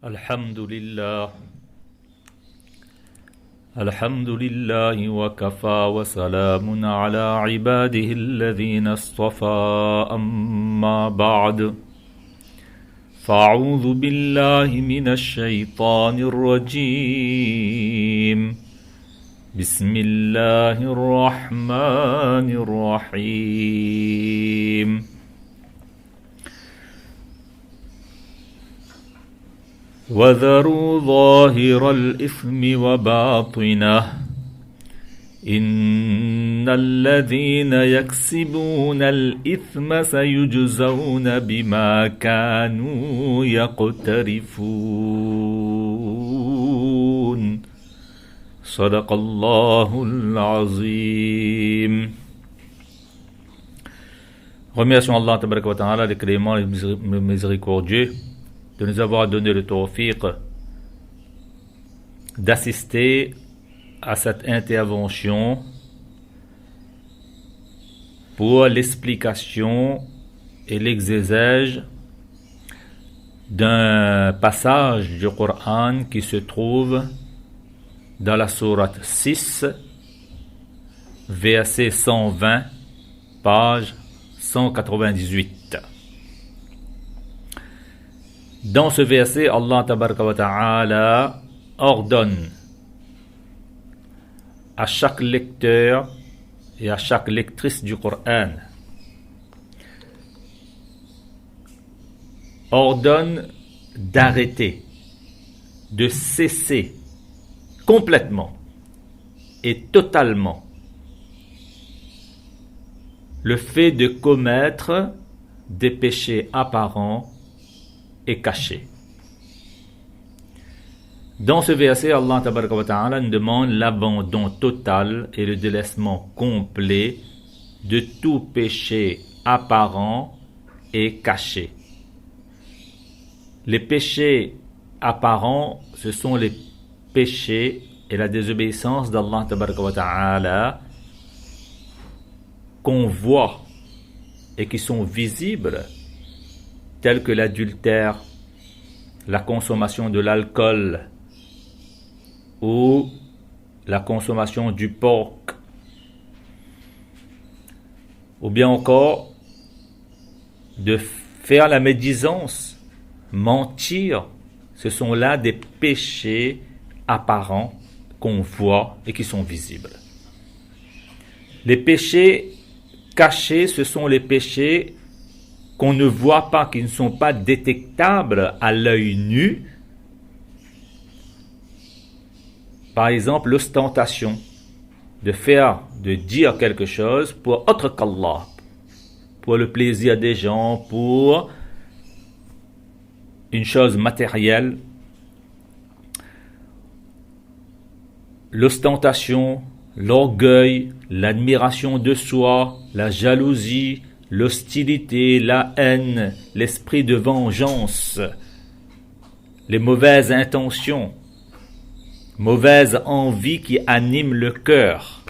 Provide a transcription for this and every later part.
الحمد لله وكفى وسلام على عباده الذين اصطفى أما بعد فأعوذ بالله من الشيطان الرجيم بسم الله الرحمن الرحيم وذروا ظاهر الإثم وباطنه إن الذين يكسبون الإثم سيجزون بما كانوا يقترفون صدق الله العظيم. Remercions Allah tabaraka wa ta'ala, le clément et le miséricordieux, de nous avoir donné le tawfiq d'assister à cette intervention pour l'explication et l'exégèse d'un passage du Coran qui se trouve dans la sourate 6, verset 120, page 198. Dans ce verset, Allah tabaraka wa ta'ala ordonne à chaque lecteur et à chaque lectrice du Coran, ordonne d'arrêter, de cesser complètement et totalement le fait de commettre des péchés apparents et cachés. Dans ce verset, Allah tabaraka wa ta'ala nous demande l'abandon total et le délaissement complet de tout péché apparent et caché. Les péchés apparents, ce sont les péchés et la désobéissance d'Allah tabaraka wa ta'ala qu'on voit et qui sont visibles, tels que l'adultère, la consommation de l'alcool ou la consommation du porc, ou bien encore de faire la médisance, mentir. Ce sont là des péchés apparents qu'on voit et qui sont visibles. Les péchés cachés, ce sont les péchés qu'on ne voit pas, qui ne sont pas détectables à l'œil nu. Par exemple, l'ostentation, de dire quelque chose pour autre qu'Allah, pour le plaisir des gens, pour une chose matérielle. L'ostentation, l'orgueil, l'admiration de soi, la jalousie, l'hostilité, la haine, l'esprit de vengeance, les mauvaises intentions, mauvaises envies qui animent le cœur.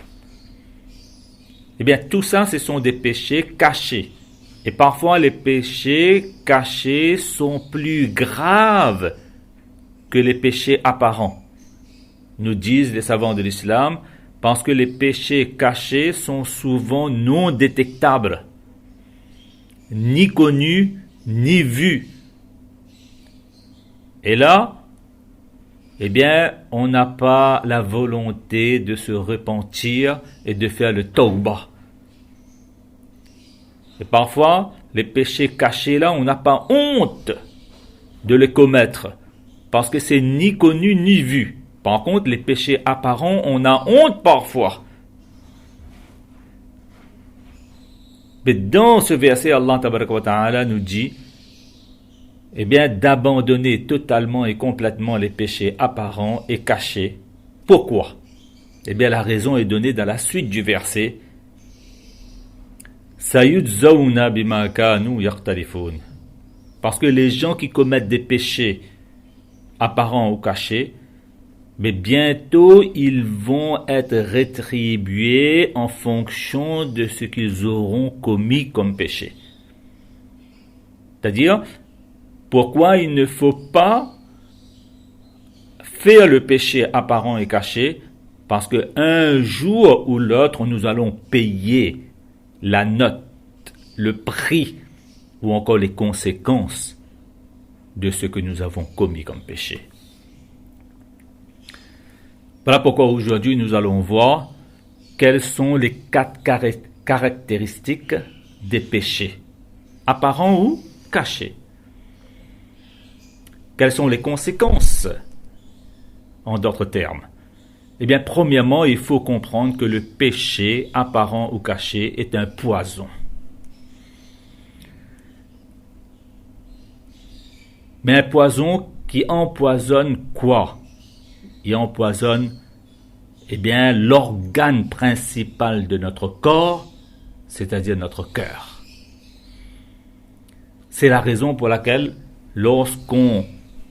Eh bien, tout ça, ce sont des péchés cachés. Et parfois, les péchés cachés sont plus graves que les péchés apparents, nous disent les savants de l'islam, parce que les péchés cachés sont souvent non détectables, ni connus, ni vus. Et là, eh bien, on n'a pas la volonté de se repentir et de faire le tawbah. Et parfois, les péchés cachés là, on n'a pas honte de les commettre, parce que c'est ni connu ni vu. Par contre, les péchés apparents, on a honte parfois. Mais dans ce verset, Allah tabaraka wa ta'ala nous dit, eh bien, d'abandonner totalement et complètement les péchés apparents et cachés. Pourquoi? Eh bien, la raison est donnée dans la suite du verset. Sayudzawna bima kanu yaqtarifun. Parce que les gens qui commettent des péchés apparents ou cachés, mais bientôt ils vont être rétribués en fonction de ce qu'ils auront commis comme péché. C'est-à-dire, pourquoi il ne faut pas faire le péché apparent et caché, parce que un jour ou l'autre, nous allons payer la note, le prix, ou encore les conséquences de ce que nous avons commis comme péché. Voilà pourquoi aujourd'hui nous allons voir quelles sont les 4 caractéristiques des péchés, apparents ou cachés. Quelles sont les conséquences, en d'autres termes? Eh bien, premièrement, il faut comprendre que le péché, apparent ou caché, est un poison. Mais un poison qui empoisonne quoi? Il empoisonne, eh bien, l'organe principal de notre corps, c'est-à-dire notre cœur. C'est la raison pour laquelle, lorsqu'on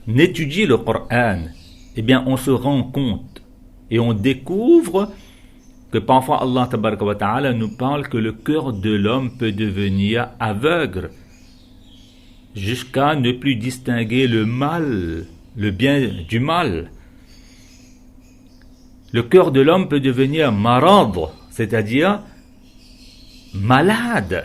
étudie le Coran, eh bien, on se rend compte et on découvre que parfois Allah Tabaraka wa Ta'ala nous parle que le cœur de l'homme peut devenir aveugle jusqu'à ne plus distinguer le mal, le bien du mal. Le cœur de l'homme peut devenir marad, c'est-à-dire malade.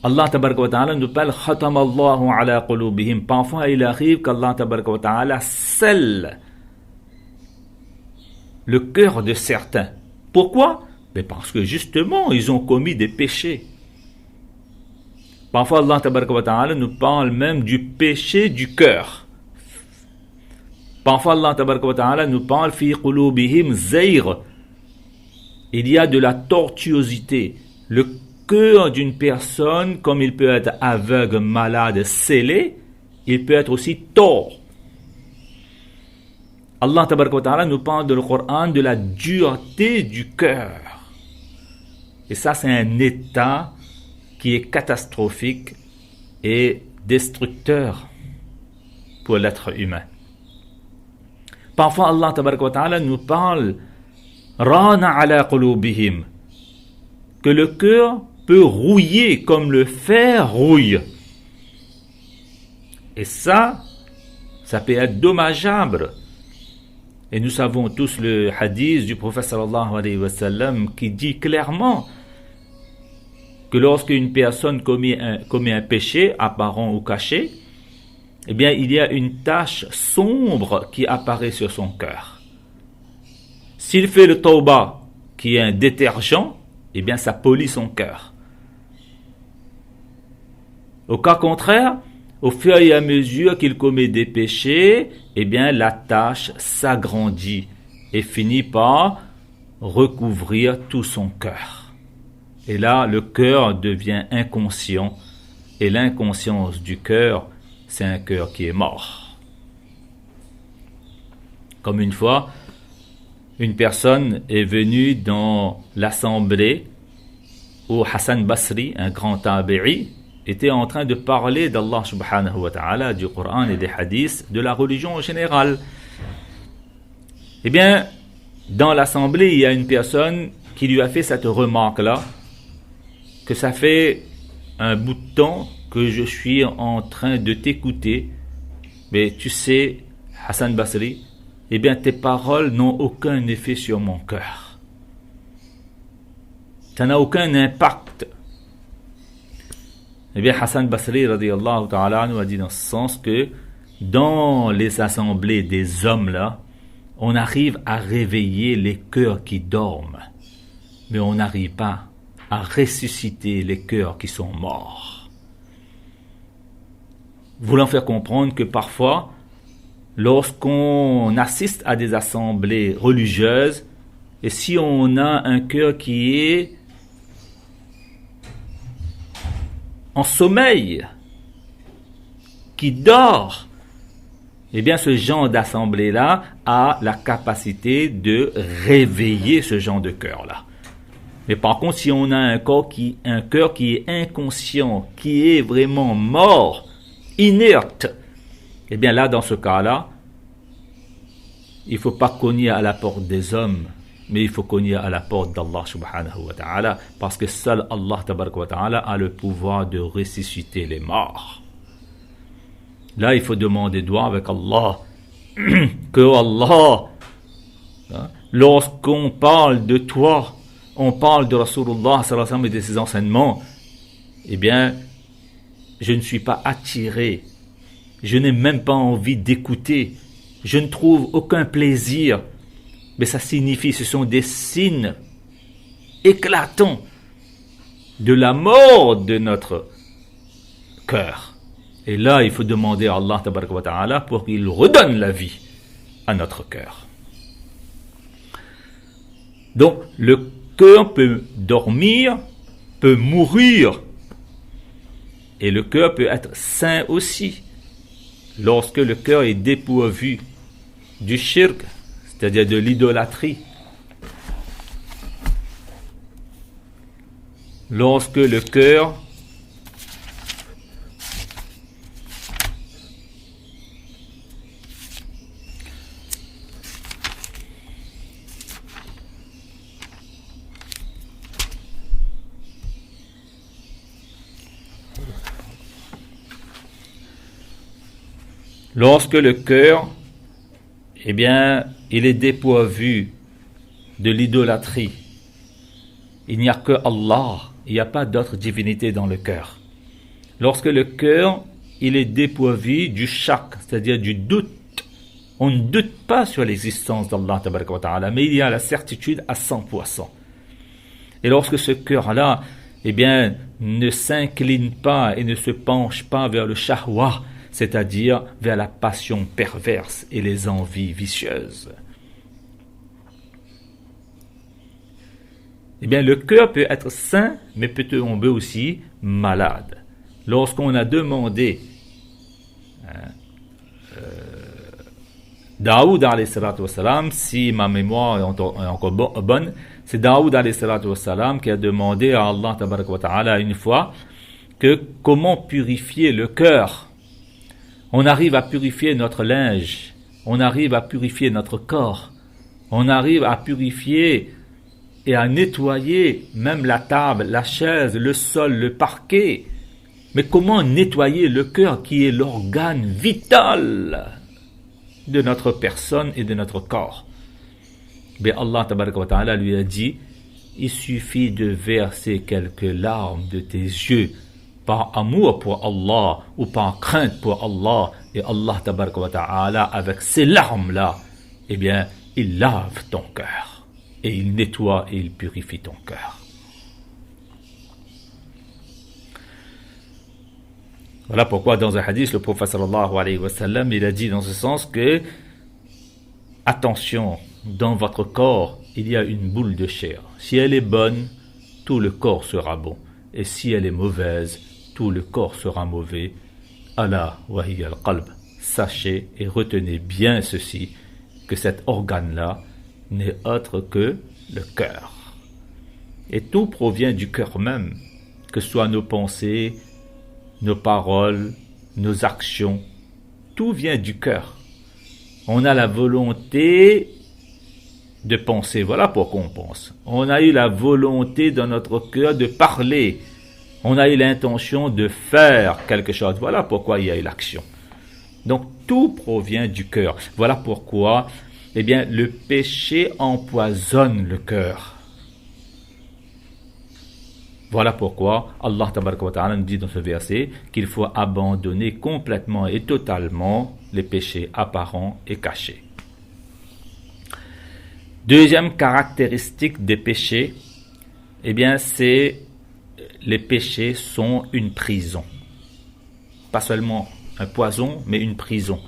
Allah Tabaraka wa Ta'ala nous parle khatama Allahu ala qulubihim. Parfois il arrive qu'Allah Tabaraka wa Ta'ala scelle le cœur de certains. Pourquoi? Mais parce que justement ils ont commis des péchés. Parfois Allah Tabaraka wa Ta'ala nous parle même du péché du cœur. Parfois Allah Tabaraka wa Ta'ala nous parle fi qulubihim zayr. Il y a de la tortuosité. Le cœur d'une personne, comme il peut être aveugle, malade, scellé, il peut être aussi tort. Allah Tabaraka wa Ta'ala nous parle dans le Coran de la dureté du cœur. Et ça, c'est un état qui est catastrophique et destructeur pour l'être humain. Parfois, Allah Tabaraka wa Ta'ala nous parle Rana ala qulubihim, que le cœur peut rouiller comme le fer rouille. Et ça peut être dommageable. Et nous savons tous le hadith du prophète sallallahu alayhi wa sallam qui dit clairement que lorsqu'une personne commet un péché apparent ou caché, eh bien il y a une tache sombre qui apparaît sur son cœur. S'il fait le tawbah, qui est un détergent, eh bien ça polit son cœur. Au cas contraire, au fur et à mesure qu'il commet des péchés, eh bien la tache s'agrandit et finit par recouvrir tout son cœur. Et là, le cœur devient inconscient, et l'inconscience du cœur, c'est un cœur qui est mort. Comme une fois, une personne est venue dans l'assemblée où Hassan Basri, un grand tabi'i, était en train de parler d'Allah subhanahu wa ta'ala, du Coran et des hadiths, de la religion en général. Eh bien, dans l'assemblée, il y a une personne qui lui a fait cette remarque-là, que ça fait un bout de temps que je suis en train de t'écouter, mais tu sais, Hassan Basri, eh bien tes paroles n'ont aucun effet sur mon cœur. Ça n'a aucun impact. Eh bien Hassan Basri radiyallahu ta'ala anhu a dit dans ce sens que dans les assemblées des hommes là, on arrive à réveiller les cœurs qui dorment, mais on n'arrive pas à ressusciter les cœurs qui sont morts. Voulant faire comprendre que parfois, lorsqu'on assiste à des assemblées religieuses, et si on a un cœur qui est en sommeil, qui dort, eh bien ce genre d'assemblée-là a la capacité de réveiller ce genre de cœur-là. Mais par contre, si on a un cœur qui est inconscient, qui est vraiment mort, inerte, eh bien là, dans ce cas-là, il ne faut pas cogner à la porte des hommes, mais il faut cogner à la porte d'Allah subhanahu wa ta'ala, parce que seul Allah tabaraka wa ta'ala a le pouvoir de ressusciter les morts. Là, il faut demander droit avec Allah, que Allah, lorsqu'on parle de toi, on parle de Rasulullah sallallahu alayhi wa sallam et de ses enseignements, eh bien, je ne suis pas attiré, je n'ai même pas envie d'écouter, je ne trouve aucun plaisir, mais ça signifie, ce sont des signes éclatants de la mort de notre cœur. Et là, il faut demander à Allah tabaraka wa ta'ala pour qu'il redonne la vie à notre cœur. Donc, le cœur peut dormir, peut mourir, et le cœur peut être sain aussi. Lorsque le cœur est dépourvu du shirk, c'est-à-dire de l'idolâtrie, lorsque le cœur eh bien, il est dépourvu de l'idolâtrie. Il n'y a que Allah, il n'y a pas d'autre divinité dans le cœur. Lorsque le cœur, il est dépourvu du shak, c'est-à-dire du doute, on ne doute pas sur l'existence d'Allah tabaraka wa ta'ala, mais il y a la certitude à 100%. Et lorsque ce cœur-là, eh bien, ne s'incline pas et ne se penche pas vers le shahwa, c'est-à-dire vers la passion perverse et les envies vicieuses. Eh bien, le cœur peut être sain, mais peut tomber aussi malade. Lorsqu'on a demandé Daoud alayhi salatu wassalam, si ma mémoire est encore bonne, c'est Daoud alayhi salatu wassalam qui a demandé à Allah tabaraka wa ta'ala une fois que comment purifier le cœur. On arrive à purifier notre linge, on arrive à purifier notre corps, on arrive à purifier et à nettoyer même la table, la chaise, le sol, le parquet. Mais comment nettoyer le cœur qui est l'organe vital de notre personne et de notre corps? Mais Allah tabaraka wa ta'ala lui a dit, il suffit de verser quelques larmes de tes yeux par amour pour Allah ou par crainte pour Allah, et Allah tabaraka wa ta'ala avec ces larmes-là, eh bien, il lave ton cœur et il nettoie et il purifie ton cœur. Voilà pourquoi dans un hadith, le prophète sallallahu alayhi wa sallam, il a dit dans ce sens que attention, dans votre corps, il y a une boule de chair. Si elle est bonne, tout le corps sera bon. Et si elle est mauvaise, tout le corps sera mauvais. Ala wa hiya al-qalb. Sachez et retenez bien ceci, que cet organe-là n'est autre que le cœur. Et tout provient du cœur même, que ce soit nos pensées, nos paroles, nos actions, tout vient du cœur. On a la volonté de penser, voilà pourquoi on pense. On a eu la volonté dans notre cœur de parler. On a eu l'intention de faire quelque chose. Voilà pourquoi il y a eu l'action. Donc tout provient du cœur. Voilà pourquoi, eh bien, le péché empoisonne le cœur. Voilà pourquoi Allah tabaraka wa ta'ala nous dit dans ce verset qu'il faut abandonner complètement et totalement les péchés apparents et cachés. Deuxième caractéristique des péchés, eh bien, c'est les péchés sont une prison. Pas seulement un poison, mais une prison.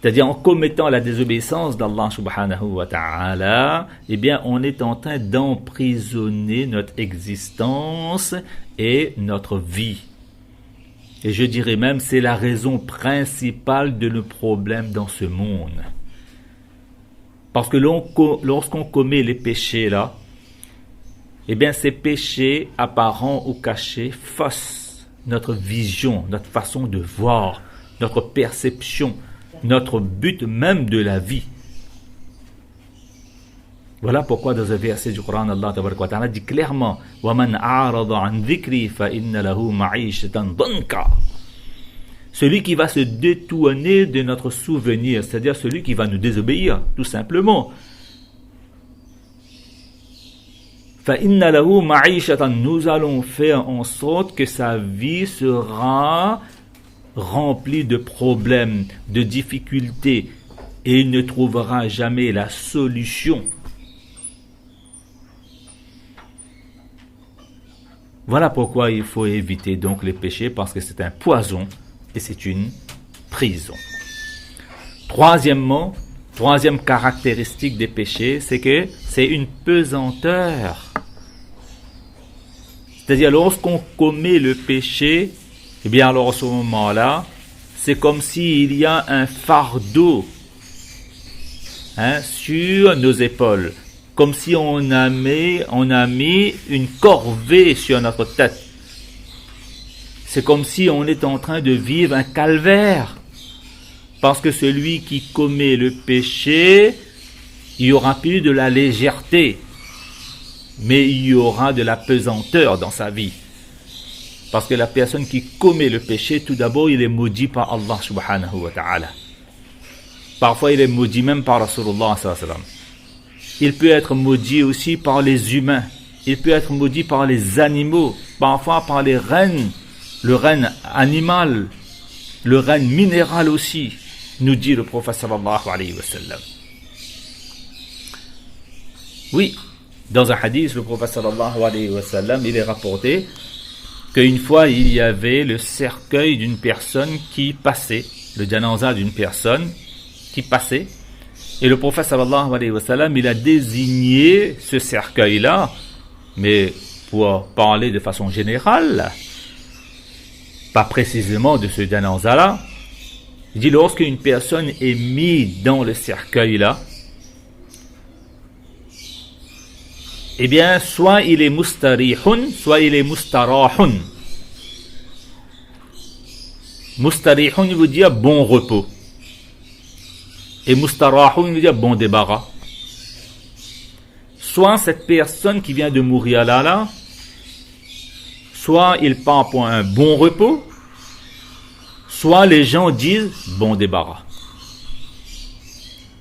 C'est-à-dire en commettant la désobéissance d'Allah subhanahu wa ta'ala, eh bien, on est en train d'emprisonner notre existence et notre vie. Et je dirais même, c'est la raison principale de nos problèmes dans ce monde. Parce que lorsqu'on commet les péchés là, eh bien, ces péchés apparents ou cachés faussent notre vision, notre façon de voir, notre perception, notre but même de la vie. Voilà pourquoi dans un verset du Coran, Allah tabaraka wa ta'ala dit clairement وَمَنْ أَعْرَضَ عَنْ ذِكْرِي فَإِنَّ لَهُ مَعِيشَةً ضَنْكًا. celui qui va se détourner de notre souvenir, c'est-à-dire celui qui va nous désobéir, tout simplement. فَإِنَّ لَهُ مَعِيشَةً, nous allons faire en sorte que sa vie sera remplie de problèmes, de difficultés, et il ne trouvera jamais la solution. Voilà pourquoi il faut éviter donc les péchés, parce que c'est un poison et c'est une prison. Troisièmement, troisième caractéristique des péchés, c'est que c'est une pesanteur. C'est-à-dire, lorsqu'on commet le péché, eh bien alors à ce moment-là, c'est comme s'il y a un fardeau sur nos épaules. Comme si on a mis une corvée sur notre tête. C'est comme si on est en train de vivre un calvaire. Parce que celui qui commet le péché, il y aura plus de la légèreté, mais il y aura de la pesanteur dans sa vie. Parce que la personne qui commet le péché, tout d'abord, il est maudit par Allah subhanahu wa ta'ala. Parfois, il est maudit même par Rasulullah sallallahu alayhi wa sallam. Il peut être maudit aussi par les humains. Il peut être maudit par les animaux. Parfois par les rennes. Le renne animal. Le renne minéral aussi. Nous dit le prophète sallallahu alayhi wa sallam. Oui, dans un hadith, le prophète sallallahu alayhi wa sallam, il est rapporté qu'une fois il y avait le cercueil d'une personne qui passait. Le janaza d'une personne qui passait. Et le prophète sallallahu alayhi wa sallam, il a désigné ce cercueil-là, mais pour parler de façon générale, pas précisément de ce janaza-là, il dit lorsqu'une personne est mise dans le cercueil-là, eh bien, soit il est mustarihun, soit il est mustarahun. Mustarihun veut dire bon repos. Et mustarahun veut dire bon débarras. Soit cette personne qui vient de mourir là, soit il part pour un bon repos, soit les gens disent bon débarras.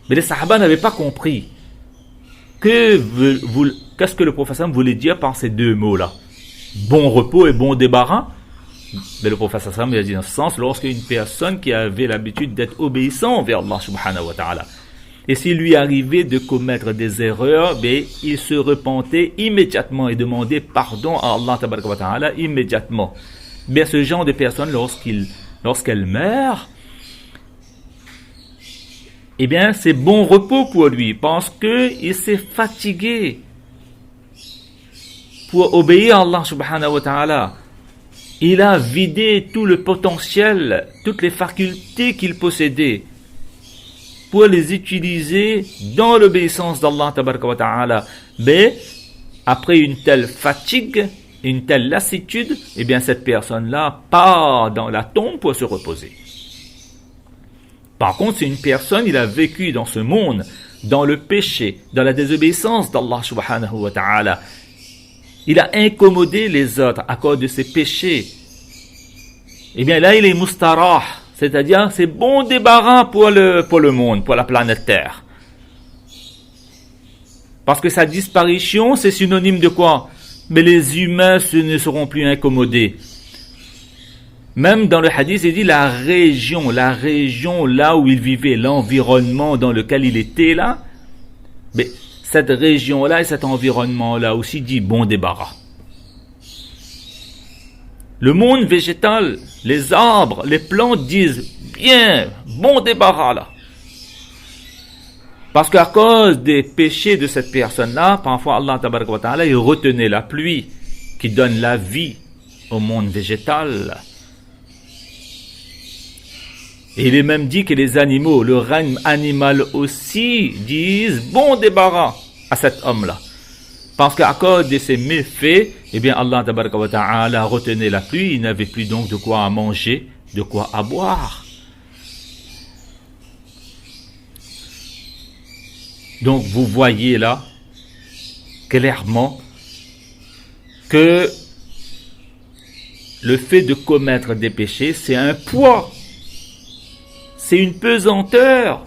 Mais les sahaba n'avaient pas compris. Qu'est-ce que le professeur voulait dire par ces deux mots-là? Bon repos et bon débarras. Mais le professeur il a dit dans ce sens, lorsqu'une personne qui avait l'habitude d'être obéissant envers Allah subhanahu wa ta'ala, et s'il lui arrivait de commettre des erreurs, il se repentait immédiatement et demandait pardon à Allah tabaraka wa ta'ala immédiatement. Bien, ce genre de personne, lorsqu'elle meurt, eh bien, c'est bon repos pour lui, parce qu'il s'est fatigué pour obéir à Allah subhanahu wa ta'ala. Il a vidé tout le potentiel, toutes les facultés qu'il possédait pour les utiliser dans l'obéissance d'Allah tabaraka wa ta'ala. Mais après une telle fatigue, une telle lassitude, eh bien cette personne-là part dans la tombe pour se reposer. Par contre, c'est une personne, il a vécu dans ce monde, dans le péché, dans la désobéissance d'Allah subhanahu wa ta'ala. Il a incommodé les autres à cause de ses péchés. Eh bien là, il est mustarah, c'est-à-dire c'est bon débarras pour le monde, pour la planète Terre. Parce que sa disparition, c'est synonyme de quoi? Mais les humains ne seront plus incommodés. Même dans le hadith, il dit la région là où il vivait, l'environnement dans lequel il était là, mais cette région-là et cet environnement-là aussi dit bon débarras. Le monde végétal, les arbres, les plantes disent bien, bon débarras là. Parce qu'à cause des péchés de cette personne-là, parfois Allah tabaraka wa ta'ala, il retenait la pluie qui donne la vie au monde végétal. Et il est même dit que les animaux, le règne animal aussi, disent bon débarras à cet homme-là. Parce qu'à cause de ses méfaits, eh bien Allah tabaraka wa ta'ala retenait la pluie, il n'avait plus donc de quoi à manger, de quoi à boire. Donc vous voyez là, clairement, que le fait de commettre des péchés, c'est un poids c'est une pesanteur.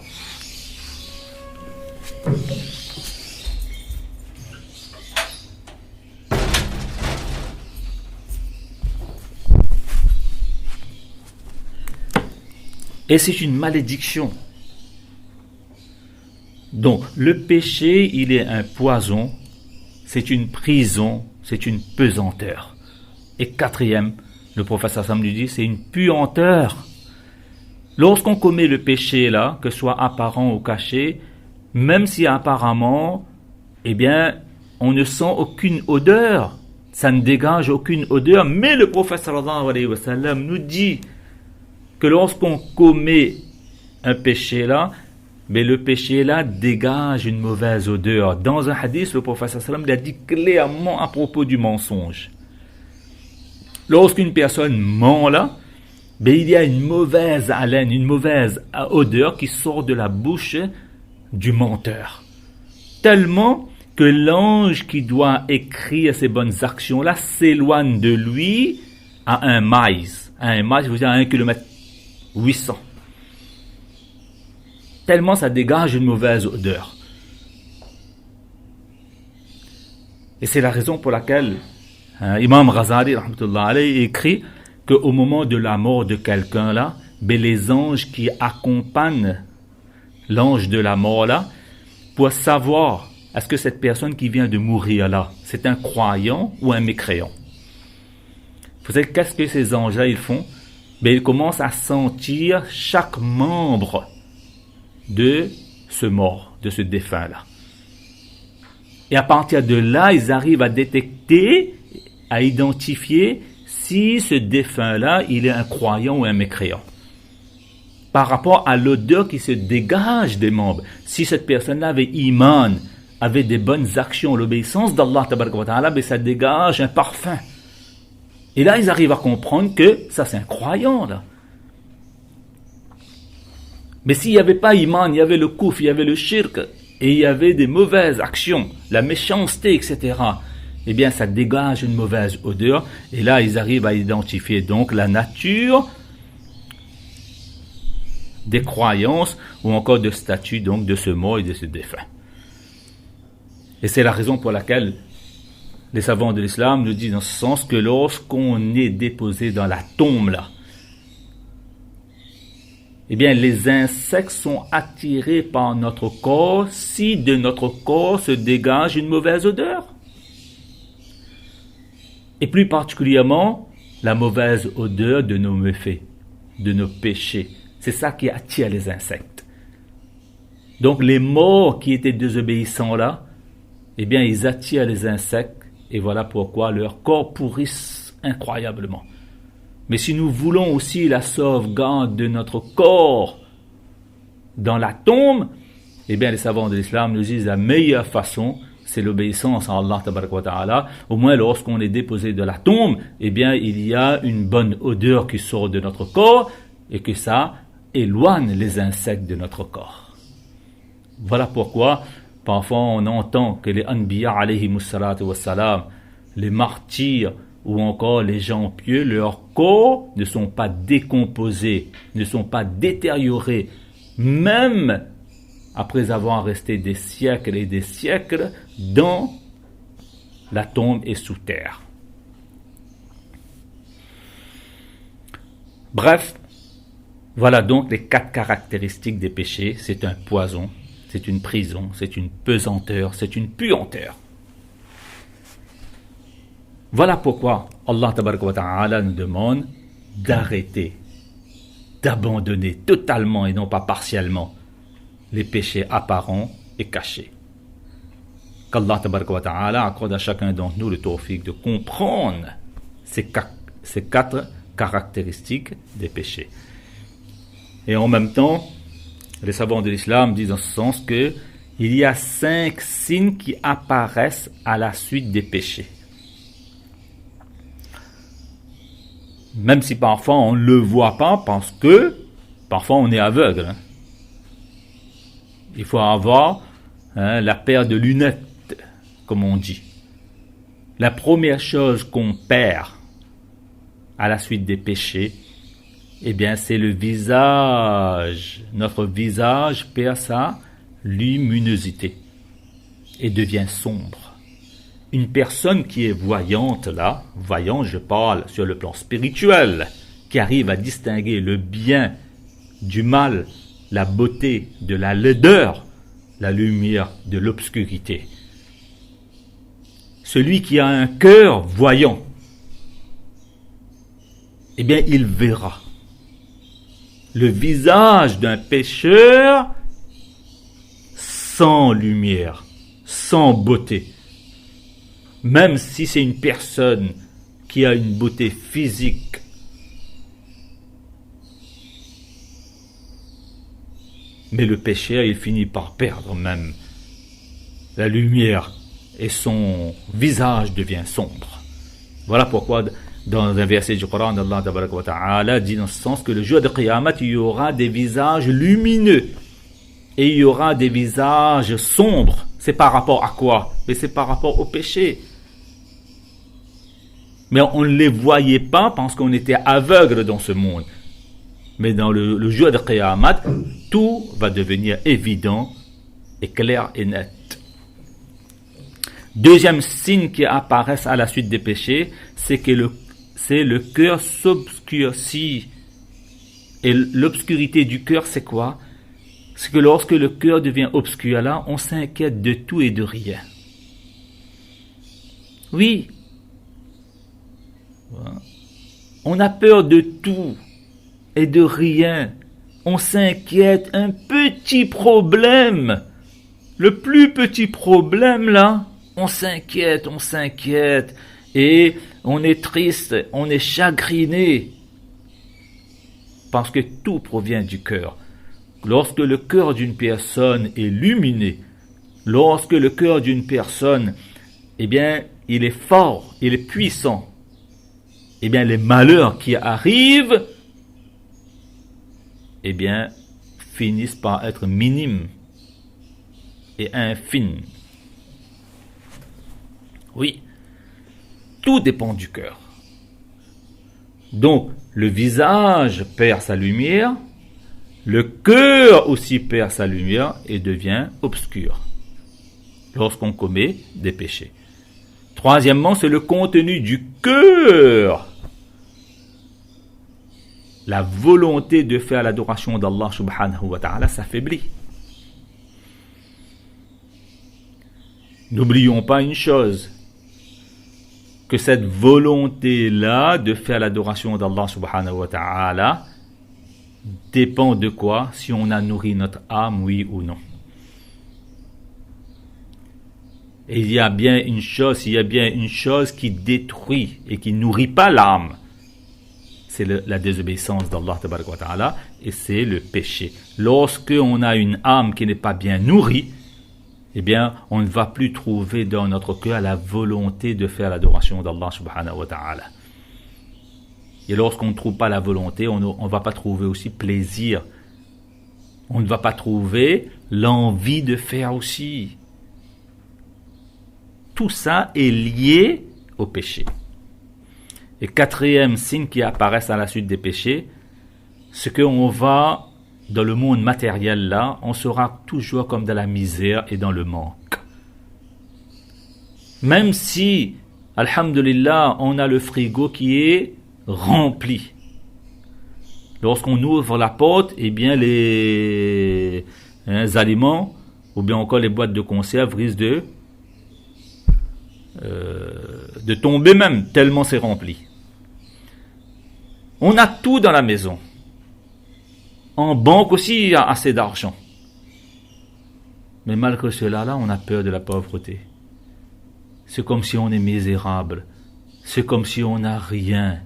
Et c'est une malédiction. Donc, le péché, il est un poison, c'est une prison, c'est une pesanteur. Et quatrième, le prophète Sassam lui dit, c'est une puanteur. Lorsqu'on commet le péché là, que ce soit apparent ou caché, même si apparemment, eh bien, on ne sent aucune odeur, ça ne dégage aucune odeur, mais le prophète sallallahu alayhi wa sallam nous dit que lorsqu'on commet un péché là, mais le péché là dégage une mauvaise odeur. Dans un hadith, le prophète sallallahu alayhi wa sallam l'a dit clairement à propos du mensonge. Lorsqu'une personne ment là, mais il y a une mauvaise haleine, une mauvaise odeur qui sort de la bouche du menteur. Tellement que l'ange qui doit écrire ces bonnes actions-là s'éloigne de lui à un maïs. À un maïs, je veux dire à 1 km 800. Tellement ça dégage une mauvaise odeur. Et c'est la raison pour laquelle Imam Ghazali rahmatullah alayhi écrit qu'au moment de la mort de quelqu'un là, ben les anges qui accompagnent l'ange de la mort là, pour savoir est-ce que cette personne qui vient de mourir là, c'est un croyant ou un mécréant. Vous savez qu'est-ce que ces anges là ils font? Ben ils commencent à sentir chaque membre de ce mort, de ce défunt là. Et à partir de là, ils arrivent à détecter, à identifier si ce défunt-là, il est un croyant ou un mécréant. Par rapport à l'odeur qui se dégage des membres. Si cette personne-là avait iman, avait des bonnes actions, l'obéissance d'Allah, ben ça dégage un parfum. Et là, ils arrivent à comprendre que ça, c'est un croyant, là. Mais s'il n'y avait pas iman, il y avait le kouf, il y avait le shirk, et il y avait des mauvaises actions, la méchanceté, etc., eh bien, ça dégage une mauvaise odeur. Et là, ils arrivent à identifier donc la nature des croyances ou encore de statut donc de ce mort et de ce défunt. Et c'est la raison pour laquelle les savants de l'islam nous disent dans ce sens que lorsqu'on est déposé dans la tombe là, eh bien, les insectes sont attirés par notre corps si de notre corps se dégage une mauvaise odeur. Et plus particulièrement, la mauvaise odeur de nos méfaits, de nos péchés. C'est ça qui attire les insectes. Donc les morts qui étaient désobéissants là, eh bien ils attirent les insectes et voilà pourquoi leur corps pourrissent incroyablement. Mais si nous voulons aussi la sauvegarde de notre corps dans la tombe, eh bien les savants de l'islam nous disent la meilleure façon, c'est l'obéissance à Allah tabaraka wa ta'ala. Au moins lorsqu'on est déposé de la tombe, eh bien il y a une bonne odeur qui sort de notre corps et que ça éloigne les insectes de notre corps. Voilà pourquoi parfois on entend que les anbiya alayhimus salatu wassalam, les martyrs ou encore les gens pieux, leurs corps ne sont pas décomposés, ne sont pas détériorés, même après avoir resté des siècles et des siècles dans la tombe et sous terre. Bref, voilà donc les 4 caractéristiques des péchés. C'est un poison, c'est une prison, c'est une pesanteur, c'est une puanteur. Voilà pourquoi Allah tabaraka wa ta'ala nous demande d'arrêter, d'abandonner totalement et non pas partiellement les péchés apparents et cachés. Qu'Allah tabaraka wa ta'ala accorde à chacun d'entre nous le tawfiq de comprendre ces 4 caractéristiques des péchés. Et en même temps, les savants de l'islam disent en ce sens que il y a 5 signes qui apparaissent à la suite des péchés. Même si parfois on ne le voit pas parce que parfois on est aveugle. Il faut avoir la paire de lunettes, comme on dit. La première chose qu'on perd à la suite des péchés, Eh bien, c'est le visage. Notre visage perd sa luminosité et devient sombre. Une personne qui est voyante, là, voyante, je parle sur le plan spirituel, qui arrive à distinguer le bien du mal, la beauté de la laideur, la lumière de l'obscurité. Celui qui a un cœur voyant, eh bien, il verra le visage d'un pécheur sans lumière, sans beauté. Même si c'est une personne qui a une beauté physique, mais le pécheur, il finit par perdre même la lumière et son visage devient sombre. Voilà pourquoi dans un verset du Coran, Allah Tabaraka wa Ta'ala dit dans ce sens que le jour de Qiyamah, il y aura des visages lumineux et il y aura des visages sombres. C'est par rapport à quoi? Mais c'est par rapport au péché. Mais on ne les voyait pas parce qu'on était aveugle dans ce monde. Mais dans le jour de Qiyamah, tout va devenir évident et clair et net. Deuxième signe qui apparaît à la suite des péchés, c'est que le cœur s'obscurcit. Et l'obscurité du cœur, c'est quoi? C'est que lorsque le cœur devient obscur, là, on s'inquiète de tout et de rien. Oui. On a peur de tout et de rien. On s'inquiète, un petit problème. Le plus petit problème, là, on s'inquiète. Et on est triste, on est chagriné. Parce que tout provient du cœur. Lorsque le cœur d'une personne est luminé, lorsque le cœur d'une personne, eh bien, il est fort, il est puissant, eh bien, les malheurs qui arrivent, eh bien, finissent par être minimes et infimes. Oui, tout dépend du cœur. Donc, le visage perd sa lumière, le cœur aussi perd sa lumière et devient obscur lorsqu'on commet des péchés. Troisièmement, c'est le contenu du cœur. La volonté de faire l'adoration d'Allah subhanahu wa ta'ala s'affaiblit. N'oublions pas une chose, que cette volonté-là de faire l'adoration d'Allah subhanahu wa ta'ala dépend de quoi? Si on a nourri notre âme, oui ou non. Et il y a bien une chose qui détruit et qui nourrit pas l'âme. C'est la désobéissance d'Allah tabaraka wa ta'ala et c'est le péché. Lorsque on a une âme qui n'est pas bien nourrie, eh bien, on ne va plus trouver dans notre cœur la volonté de faire l'adoration d'Allah subhanahu wa ta'ala. Et lorsqu'on ne trouve pas la volonté, on ne va pas trouver aussi plaisir. On ne va pas trouver l'envie de faire aussi. Tout ça est lié au péché. Et quatrième signe qui apparaît à la suite des péchés, c'est qu'on va, dans le monde matériel là, on sera toujours comme dans la misère et dans le manque. Même si, alhamdulillah, on a le frigo qui est rempli. Lorsqu'on ouvre la porte, eh bien les aliments, ou bien encore les boîtes de conserve risquent de tomber même, tellement c'est rempli. On a tout dans la maison. En banque aussi, il y a assez d'argent. Mais malgré cela, là, on a peur de la pauvreté. C'est comme si on est misérable. C'est comme si on n'a rien.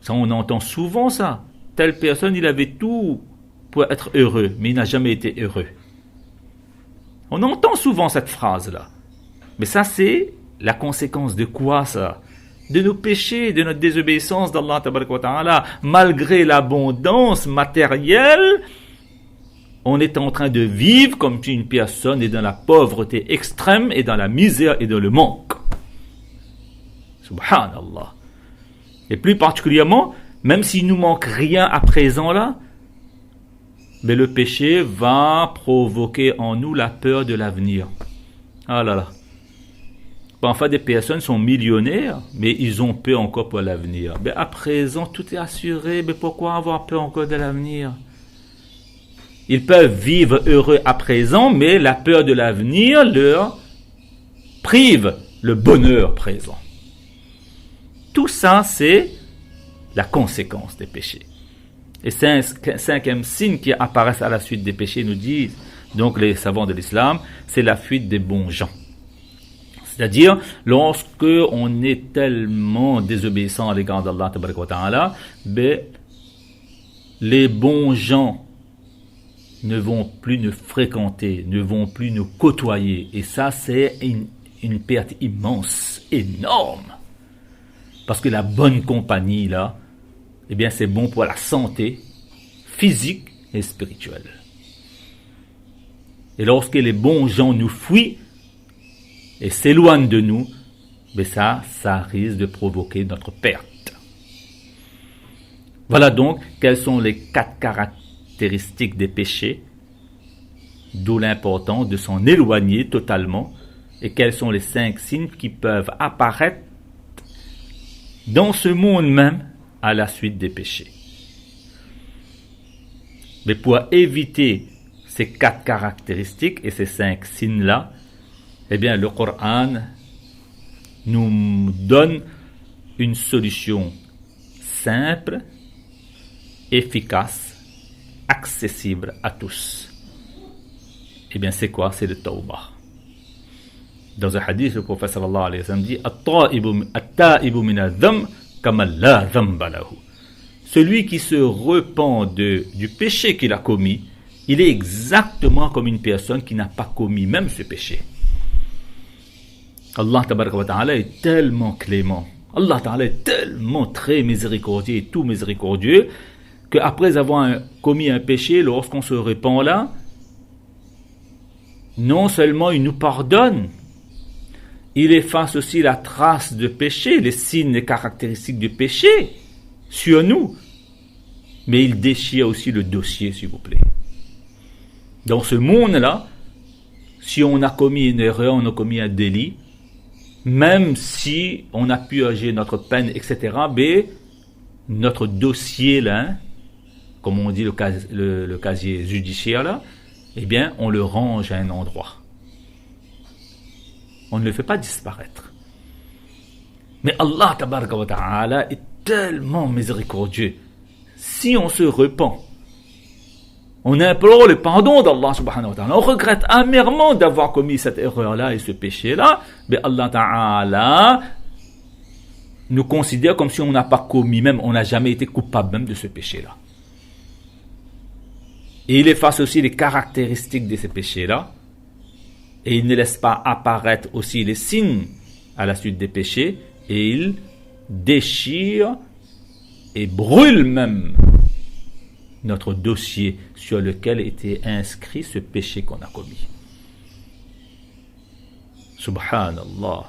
Ça, on entend souvent ça. Telle personne, il avait tout pour être heureux, mais il n'a jamais été heureux. On entend souvent cette phrase-là. Mais ça, c'est la conséquence de quoi, ça? De nos péchés, de notre désobéissance d'Allah tabaraka wa ta'ala. Malgré l'abondance matérielle, on est en train de vivre comme si une personne est dans la pauvreté extrême et dans la misère et dans le manque. Subhanallah. Et plus particulièrement, même s'il nous manque rien à présent là, mais le péché va provoquer en nous la peur de l'avenir. Ah là là. Parfois, des personnes sont millionnaires, mais ils ont peur encore pour l'avenir. Mais à présent, tout est assuré. Mais pourquoi avoir peur encore de l'avenir? Ils peuvent vivre heureux à présent, mais la peur de l'avenir leur prive le bonheur présent. Tout ça, c'est la conséquence des péchés. Et cinquième signe qui apparaît à la suite des péchés, nous disent, donc les savants de l'islam, c'est la fuite des bons gens. C'est-à-dire, lorsque on est tellement désobéissant à l'égard d'Allah, les bons gens ne vont plus nous fréquenter, ne vont plus nous côtoyer. Et ça, c'est une perte immense, énorme. Parce que la bonne compagnie, là, eh bien, c'est bon pour la santé physique et spirituelle. Et lorsque les bons gens nous fuient et s'éloignent de nous, mais ça risque de provoquer notre perte. Voilà donc quelles sont les 4 caractéristiques des péchés, d'où l'importance de s'en éloigner totalement, et quels sont les 5 signes qui peuvent apparaître dans ce monde même à la suite des péchés. Mais pour éviter ces 4 caractéristiques et ces 5 signes-là, eh bien, le Coran nous donne une solution simple, efficace, accessible à tous. Eh bien, c'est quoi? C'est le tawbah. Dans un hadith, le prophète sallallahu alayhi wa sallam dit At-ta'ibu min adh-dhanb kama la dhanba lahu. Celui qui se repent du péché qu'il a commis, il est exactement comme une personne qui n'a pas commis même ce péché. Allah tabaraka wa ta'ala est tellement clément. Allah ta'ala est tellement très miséricordieux et tout miséricordieux qu'après avoir commis un péché, lorsqu'on se repent là, non seulement il nous pardonne, il efface aussi la trace de péché, les signes et caractéristiques du péché sur nous, mais il déchire aussi le dossier, s'il vous plaît. Dans ce monde-là, si on a commis une erreur, on a commis un délit, même si on a purgé notre peine, etc., mais notre dossier, là, comme on dit le casier judiciaire, là, eh bien, on le range à un endroit. On ne le fait pas disparaître. Mais Allah tabaraka wa ta'ala est tellement miséricordieux. Si on se repent, on implore le pardon d'Allah subhanahu wa ta'ala, on regrette amèrement d'avoir commis cette erreur-là et ce péché-là, mais Allah ta'ala nous considère comme si on n'a pas commis, même on n'a jamais été coupable même de ce péché-là. Et il efface aussi les caractéristiques de ces péchés-là, et il ne laisse pas apparaître aussi les signes à la suite des péchés, et il déchire et brûle même notre dossier sur lequel était inscrit ce péché qu'on a commis. Subhanallah.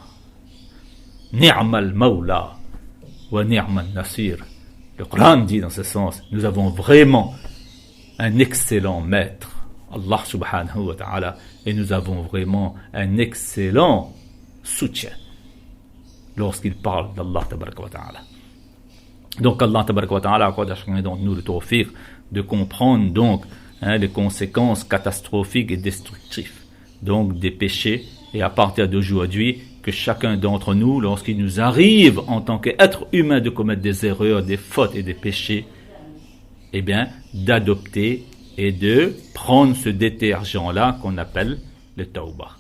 Ni'mal mawla wa ni'mal nasir. Le Coran dit dans ce sens, nous avons vraiment un excellent maître, Allah subhanahu wa ta'ala, et nous avons vraiment un excellent soutien lorsqu'il parle d'Allah tabaraka wa ta'ala. Donc Allah tabaraka wa ta'ala accorde à chacun d'entre nous le tawfiq de comprendre donc les conséquences catastrophiques et destructives donc des péchés, et à partir d'aujourd'hui que chacun d'entre nous, lorsqu'il nous arrive en tant qu'être humain de commettre des erreurs, des fautes et des péchés, eh bien d'adopter et de prendre ce détergent-là qu'on appelle le tawbah.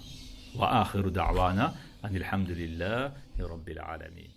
Wa akhiru da'wana anil hamdulillahi rabbil alamin.